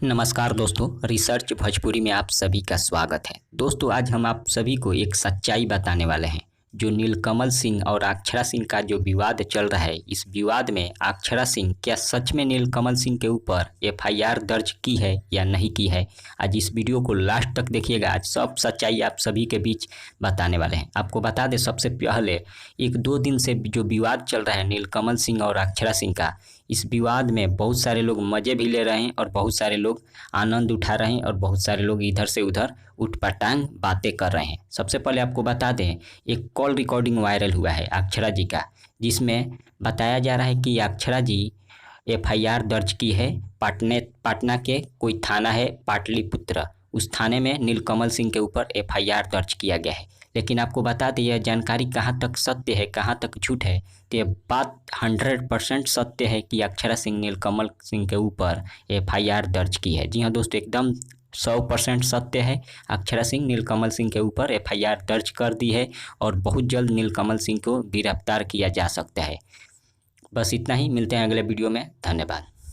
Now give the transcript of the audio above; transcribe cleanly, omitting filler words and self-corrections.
नमस्कार दोस्तों, रिसर्च भोजपुरी में आप सभी का स्वागत है। दोस्तों, आज हम आप सभी को एक सच्चाई बताने वाले हैं। जो नीलकमल सिंह और अक्षरा सिंह का जो विवाद चल रहा है, इस विवाद में अक्षरा सिंह क्या सच में नीलकमल सिंह के ऊपर एफआईआर दर्ज की है या नहीं की है। आज इस वीडियो को लास्ट तक देखिएगा। आज सब सच्चाई आप सभी के बीच बताने वाले हैं। आपको बता दें, सबसे पहले 1-2 दिन से जो विवाद चल रहा है नीलकमल सिंह और अक्षरा सिंह का, इस विवाद में बहुत सारे लोग मज़े भी ले रहे हैं और बहुत सारे लोग आनंद उठा रहे हैं और बहुत सारे लोग इधर से उधर उठपटांग बातें कर रहे हैं। सबसे पहले आपको बता दें, एक कॉल रिकॉर्डिंग वायरल हुआ है अक्षरा जी का, जिसमें बताया जा रहा है कि अक्षरा जी एफआईआर दर्ज की है। पटना के कोई थाना है पाटलिपुत्र, उस थाने में नीलकमल सिंह के ऊपर एफआईआर दर्ज किया गया है। लेकिन आपको बता दें, यह जानकारी कहाँ तक सत्य है कहाँ तक झूठ है, तो यह बात 100% सत्य है कि अक्षरा सिंह नीलकमल सिंह के ऊपर एफआईआर दर्ज की है। जी हाँ दोस्तों, एकदम 100% सत्य है। अक्षरा सिंह नीलकमल सिंह के ऊपर एफआईआर दर्ज कर दी है और बहुत जल्द नीलकमल सिंह को गिरफ्तार किया जा सकता है। बस इतना ही, मिलते हैं अगले वीडियो में। धन्यवाद।